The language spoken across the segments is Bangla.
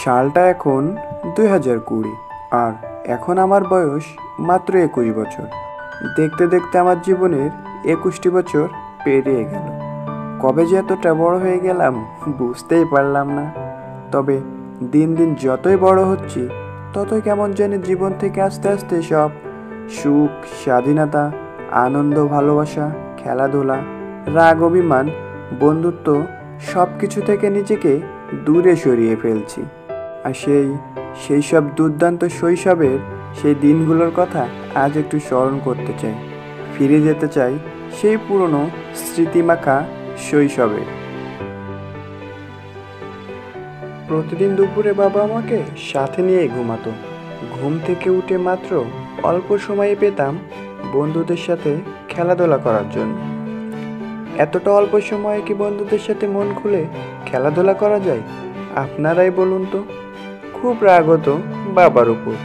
সালটা এখন 2020 আর এখন আমার বয়স মাত্র 21 বছর। দেখতে দেখতে আমার জীবনের 21টি বছর পেরিয়ে গেল। কবে যে এতটা বড় হয়ে গেলাম বুঝতেই পারলাম না। তবে দিন দিন যতই বড় হচ্ছি ততই কেমন জানি জীবন থেকে আস্তে আস্তে সব সুখ, স্বাধীনতা, আনন্দ, ভালোবাসা, খেলাধুলা, রাগ, অভিমান, বন্ধুত্ব সব কিছু থেকে নিজেকে দূরে সরিয়ে ফেলছি। আর সেই সব দুর্দান্ত শৈশবের সেই দিনগুলোর কথা আজ একটু স্মরণ করতে চাই। ফিরে যেতে চাই সেই পুরনো স্মৃতিমাখা শৈশবে। প্রতিদিন দুপুরে বাবা আমাকে সাথে নিয়ে ঘুমাতো। ঘুম থেকে উঠে মাত্র অল্প সময়ে পেতাম বন্ধুদের সাথে খেলাধুলা করার জন্য। এতটা অল্প সময়ে কি বন্ধুদের সাথে মন খুলে খেলাধুলা করা যায়? আপনারাই বলুন তো। খুব রাগ হতো বাবার উপর।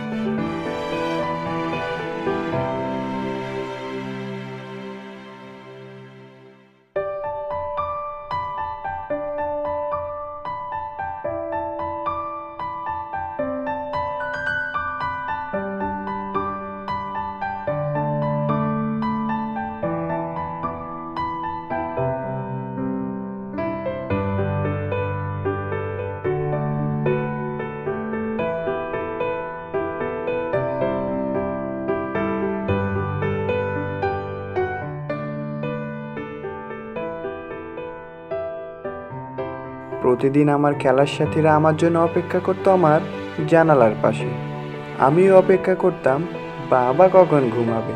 প্রতিদিন আমার খেলার সাথীরা আমার জন্য অপেক্ষা করতো আমার জানালার পাশে। আমিও অপেক্ষা করতাম বাবা কখন ঘুমাবে।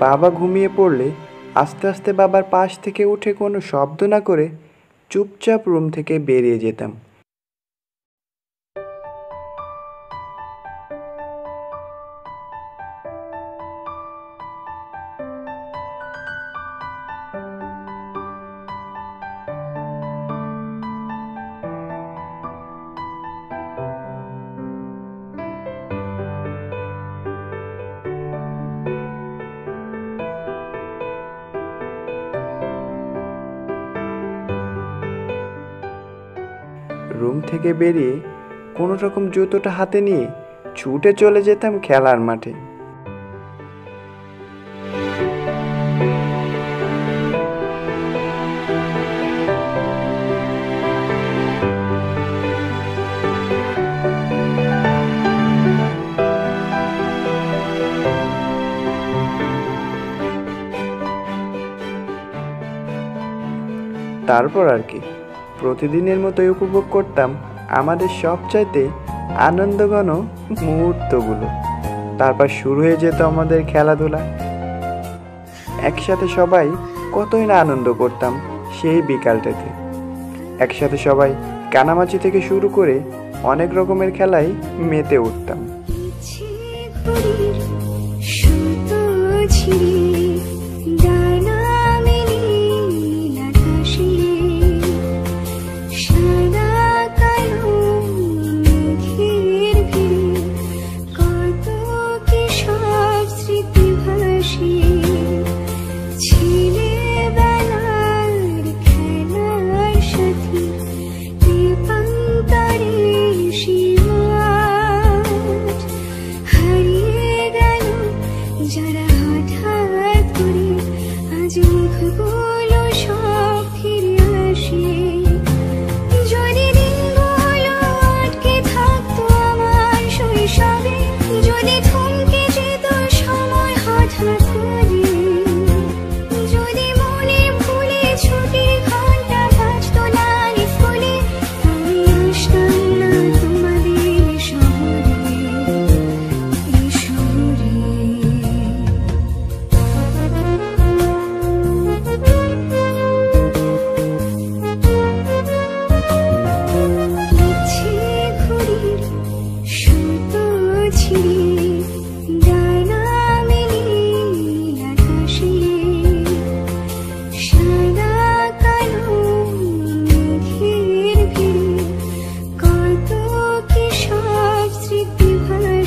বাবা ঘুমিয়ে পড়লে আস্তে আস্তে বাবার পাশ থেকে উঠে কোনো শব্দ না করে চুপচাপ রুম থেকে বেরিয়ে যেতাম। রুম থেকে বেরিয়ে কোনো রকম জুতোটা হাতে নিয়ে ছুটে চলে যেতাম খেলার মাঠে। তারপর আর কি প্রতিদিনের মতোই উপভোগ করতাম আমাদের সবচাইতে আনন্দঘন মুহূর্তগুলো। তারপর শুরু হয়ে যেত আমাদের খেলাধুলা। একসাথে সবাই কতই না আনন্দ করতাম সেই বিকালটাতে। একসাথে সবাই কানামাছি থেকে শুরু করে অনেক রকমের খেলায় মেতে উঠতাম।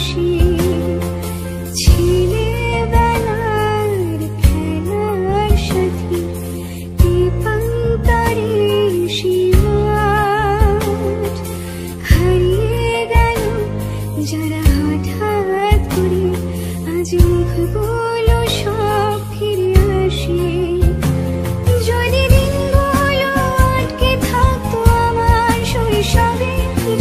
হাসি ছেলেবেলার খেলার সাথী দীপাঙ্করে সীমাট হারিয়ে গেল যারা হঠাৎ করে আজ মুখগুলো সব ফিরে আসে যদি দিনগুলো আটকে থাকতো আমার শৈশবে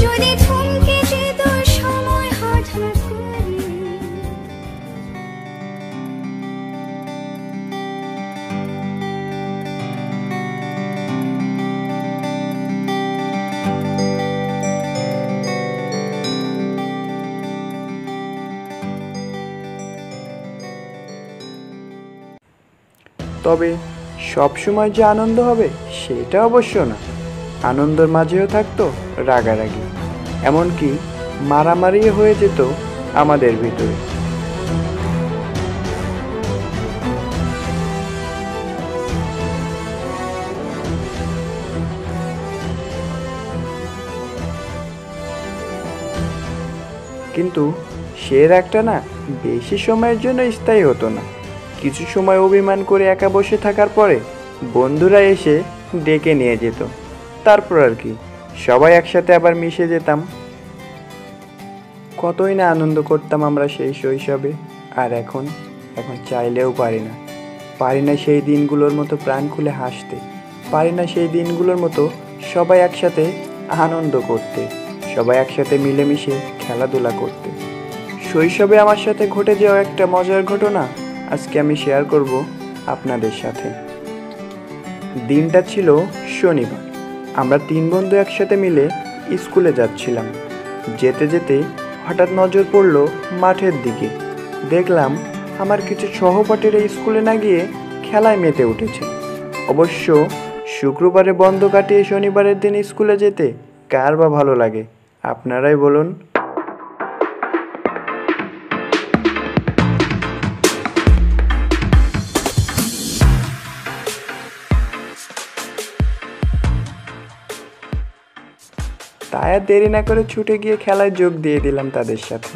যদি থমকে যেত সময় হঠাৎ করে তবে সবসময় যে আনন্দ হবে সেটা অবশ্য না। আনন্দের মাঝেও থাকতো রাগারাগি, এমনকি মারামারি হয়ে যেত আমাদের ভিতরে। কিন্তু সে রাগটা না বেশি সময়ের জন্য স্থায়ী হতো না। কিছু সময় অভিমান করে একা বসে থাকার পরে বন্ধুরা এসে ডেকে নিয়ে যেত, তারপর আর কি সবাই একসাথে আবার মিশে যেতাম। কতই না আনন্দ করতাম আমরা সেই শৈশবে। আর এখন চাইলেও পারি না সেই দিনগুলোর মতো প্রাণ খুলে হাসতে, পারি না সেই দিনগুলোর মতো সবাই একসাথে আনন্দ করতে, সবাই একসাথে মিলেমিশে খেলাধুলা করতে। শৈশবে আমার সাথে ঘটে যাওয়া একটা মজার ঘটনা আজকে আমি শেয়ার করব আপনাদের সাথে। দিনটা ছিল শনিবার। আমরা 3 বন্ধু একসাথে মিলে স্কুলে যাচ্ছিলাম। যেতে যেতে হঠাৎ নজর পড়ল মাঠের দিকে। দেখলাম আমার কিছু সহপাঠীরা স্কুলে না গিয়ে খেলায় মেতে উঠেছে। অবশ্য শুক্রবারে বন্ধ কাটিয়ে শনিবারের দিন স্কুলে যেতে কার বা ভালো লাগে, আপনারাই বলুন। তাই আর দেরি না করে ছুটে গিয়ে খেলায় যোগ দিয়ে দিলাম তাদের সাথে।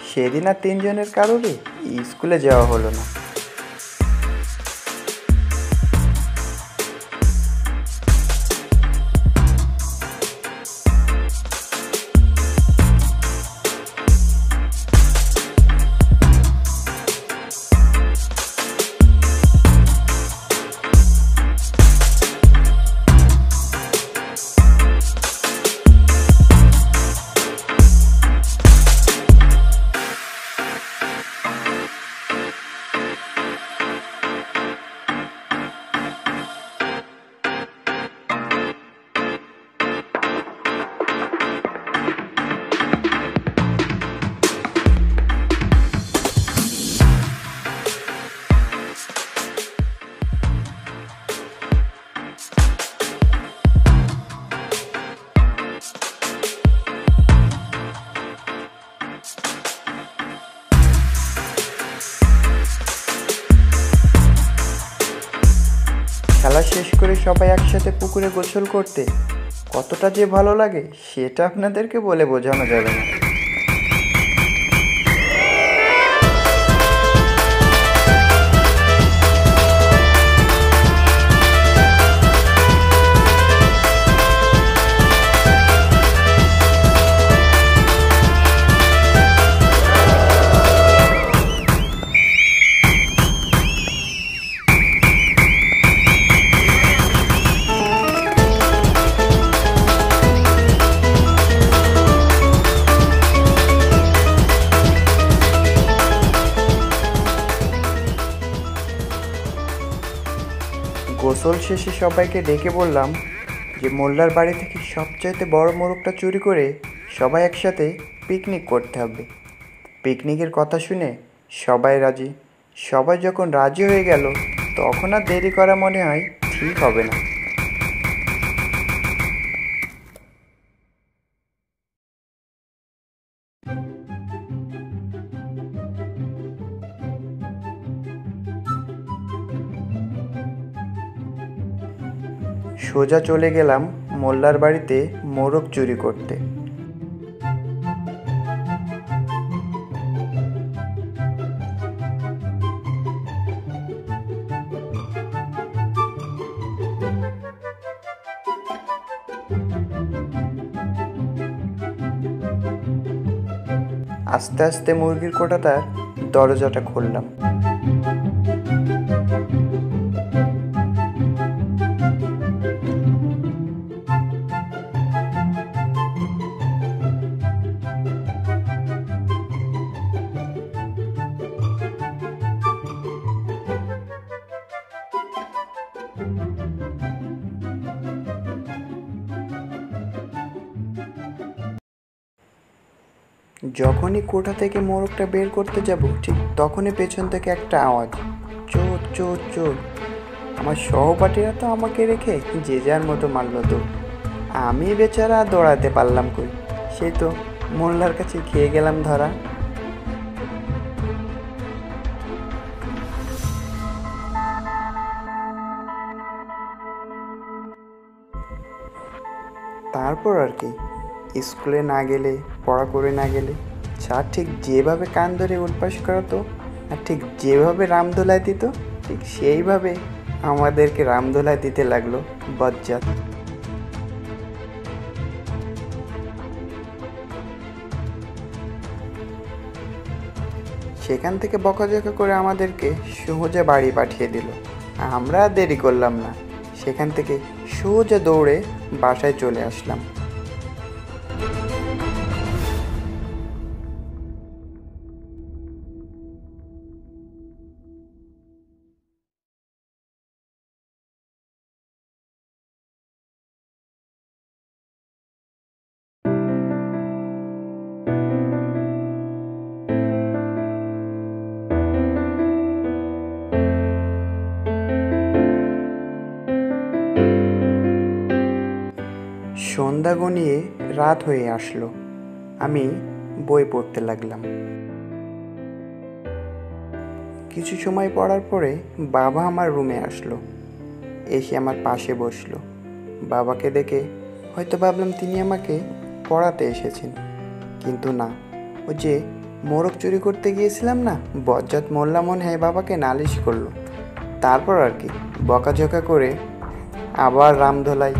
সেদিন আর 3 জনের কারোরই স্কুলে যাওয়া হলো না। খেলা শেষ করে সবাই একসাথে পুকুরে গোসল করতে কতটা যে ভালো লাগে সেটা আপনাদেরকে বলে বোঝানো যাবে না। গোসল শেষে সবাইকে ডেকে বললাম যে মোল্লার বাড়ি থেকে সবচাইতে বড় মোরগটা চুরি করে সবাই একসাথে পিকনিক করতে হবে। পিকনিকের কথা শুনে সবাই রাজি। সবাই যখন রাজি হয়ে গেল তখন আর দেরি করা মনে হয় ঠিক হবে না। সোজা চলে গেলাম মোল্লার বাড়িতে মোরগ চুরি করতে। আস্তে আস্তে মুরগির কোঠাটার দরজাটা খুললাম। যখনই কোঠা থেকে মোরগটা বের করতে যাব, ঠিক তখনই পেছন থেকে একটা আওয়াজ, চোর চোর চোর। আমার সহপাঠীরা তো আমাকে রেখে যে যার মতো মারল। তো আমি বেচারা দৌড়াতে পারলাম কই, সেই তো মোল্লার কাছে খেয়ে গেলাম ধরা। তারপর আর কি, স্কুলে না গেলে, পড়া করে না গেলে স্যার ঠিক যেভাবে কান ধরে উঠপাস করাতো আর ঠিক যেভাবে রামদোলায় দিত, ঠিক সেইভাবে আমাদেরকে রামদোলায় দিতে লাগলো বজ্জাত। সেখান থেকে বকাঝকা করে আমাদেরকে সোজা বাড়ি পাঠিয়ে দিল। আমরা দেরি করলাম না, সেখান থেকে সোজা দৌড়ে বাসায় চলে আসলাম। সন্ধ্যা গনিয়ে রাত হয়ে আসলো। আমি বই পড়তে লাগলাম। কিছু সময় পড়ার পরে বাবা আমার রুমে আসলো, এসে আমার পাশে বসলো। বাবাকে দেখে হয়তো ভাবলাম তিনি আমাকে পড়াতে এসেছেন, কিন্তু না, ও যে মোরগ চুরি করতে গিয়েছিলাম না, বজ্জাত মোল্লা মনে হয় বাবাকে নালিশ করলো। তারপর আর কি, বকাঝকা করে আবার রামধোলাই।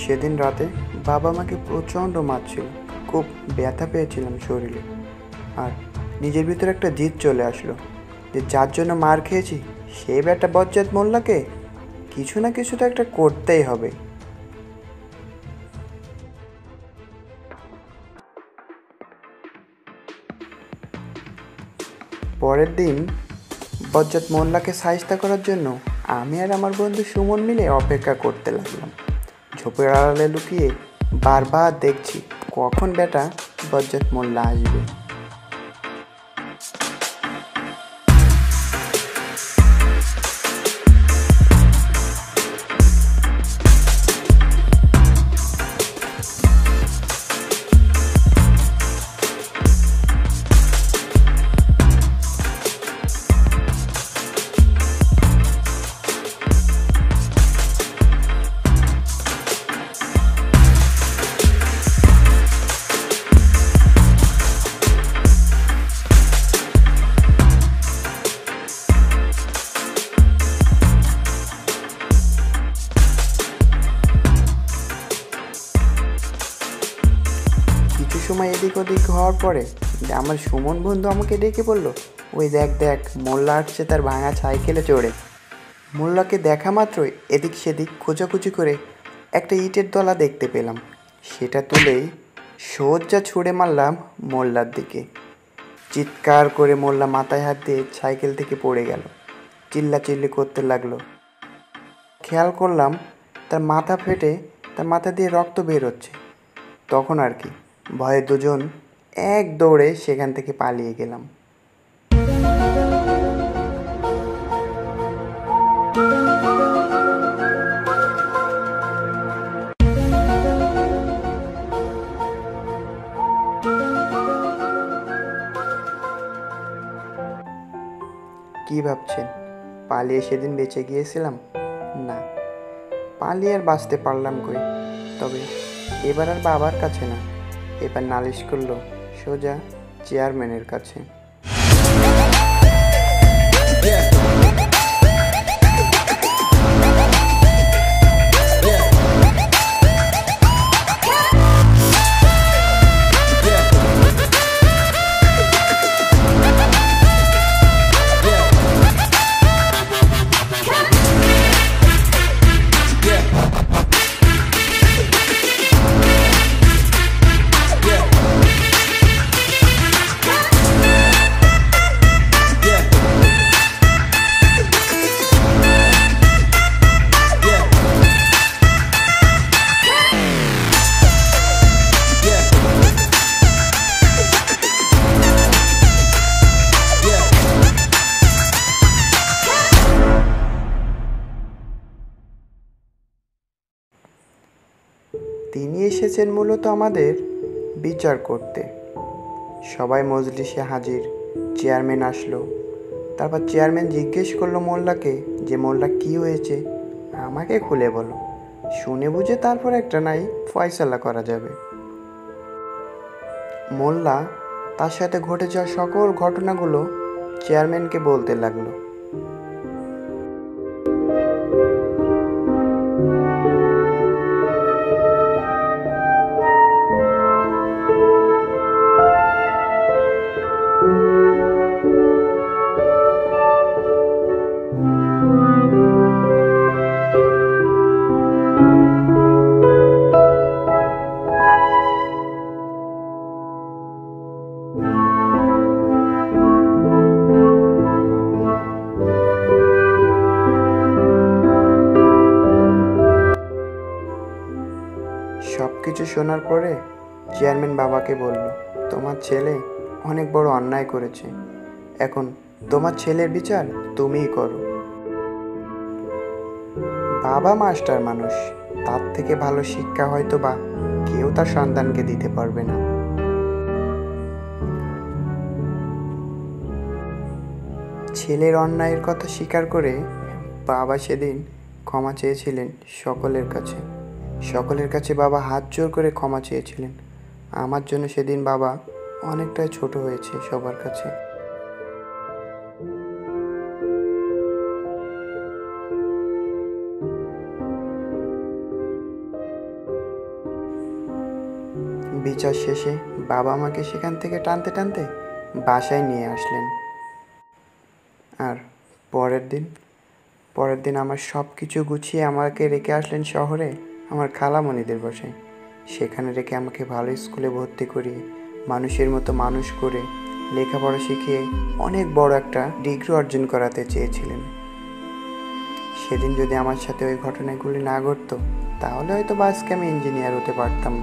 সেদিন রাতে বাবা আমাকে প্রচণ্ড মারছিল, খুব ব্যথা পেয়েছিলাম শরীরে। আর নিজের ভিতরে একটা জিদ চলে আসলো যে যার জন্য মার খেয়েছি সেই ব্যাটা বজ্জাত মোল্লাকে কিছু না কিছু তো একটা করতেই হবে। পরের দিন বজ্জাত মোল্লাকে শায়েস্তা করার জন্য আমি আর আমার বন্ধু সুমন মিলে অপেক্ষা করতে লাগলাম। ঝোপের আড়ালে লুকিয়ে বারবার দেখছি কখন বেটা বজ্জাত মোল্লা আসবে। সময় এদিক ওদিক হওয়ার পরে আমার সুমন বন্ধু আমাকে ডেকে বলল, ওই দেখ দেখ মোল্লা আসছে তার ভাঙা সাইকেলে চড়ে। মোল্লাকে দেখা মাত্রই এদিক সেদিক খোঁজাখুঁজি করে একটা ইটের দলা দেখতে পেলাম, সেটা তুলেই সোজা ছুঁড়ে মারলাম মোল্লার দিকে। চিৎকার করে মোল্লা মাথায় হাত দিয়ে সাইকেল থেকে পড়ে গেল, চিল্লাচিল্লি করতে লাগলো। খেয়াল করলাম তার মাথা ফেটে তার মাথা দিয়ে রক্ত বের হচ্ছে। তখন আর কি, ভয়ে দুজন এক দৌড়ে সেখান থেকে পালিয়ে গেলাম। কি ভাবছেন পালিয়ে সেদিন বেঁচে গিয়েছিলাম? না, পালিয়ে আর বাঁচতে পারলাম কই। তবে এবার আর বাবার কাছে না, এবার নালিশ করলো সোজা চেয়ারম্যানের কাছে। তিনি এসেছেন মূলত আমাদের বিচার করতে। সবাই মজলিসে হাজির, চেয়ারম্যান আসলো। তারপর চেয়ারম্যান জিজ্ঞেস করলো মোল্লাকে যে মোল্লা কি হয়েছে আমাকে খুলে বলো, শুনে বুঝে তারপর একটা নাই ফয়সালা করা যাবে। মোল্লা তার সাথে ঘটে যাওয়া সকল ঘটনাগুলো চেয়ারম্যানকে বলতে লাগলো। সব কিছু শোনার পরে চেয়ারম্যান বাবাকে বলল, তোমার ছেলে অনেক বড় অন্যায় করেছে, এখন তোমার ছেলের বিচার তুমিই করো। বাবা মাস্টার মানুষ, তার থেকে ভালো শিক্ষা হয়তো বা কেউ তার সন্তানকে দিতে পারবে না। ছেলের অন্যায়ের কথা স্বীকার করে বাবা সেদিন ক্ষমা চেয়েছিলেন সকলের কাছে। সকলের কাছে বাবা হাত জোর করে ক্ষমা চেয়েছিলেন। আমার জন্য সেদিন বাবা অনেকটাই ছোট হয়েছে সবার কাছে। বিচার শেষে বাবা আমাকে সেখান থেকে টানতে টানতে বাসায় নিয়ে আসলেন। আর পরের দিন আমার সব কিছু গুছিয়ে আমাকে রেখে আসলেন শহরে আমার খালামণিদের বাসায়। সেখানে রেখে আমাকে ভালো স্কুলে ভর্তি করিয়ে মানুষের মতো মানুষ করে লেখাপড়া শিখিয়ে অনেক বড় একটা ডিগ্রি অর্জন করাতে চেয়েছিলেন। সেদিন যদি আমার সাথে ওই ঘটনাগুলি না ঘটতো তাহলে হয়তো আজকে আমি ইঞ্জিনিয়ার হতে পারতাম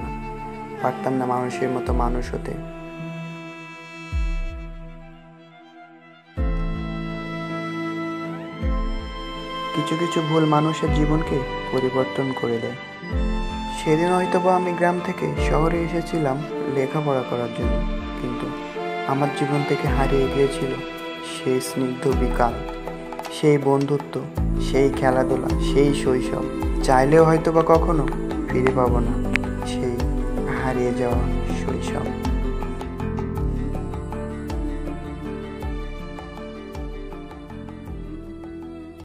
না মানুষের মতো মানুষ হতে। কিছু কিছু ভুল মানুষের জীবনকে পরিবর্তন করে দেয়। সেদিন হয়তোবা আমি গ্রাম থেকে শহরে এসেছিলাম লেখাপড়া করার জন্য, কিন্তু আমার জীবন থেকে হারিয়ে গিয়েছিল সেই স্নিগ্ধ বিকাল, সেই বন্ধুত্ব, সেই খেলাধুলা, সেই শৈশব। চাইলেও হয়তোবা কখনো ফিরে পাবো না সেই হারিয়ে যাওয়া শৈশব।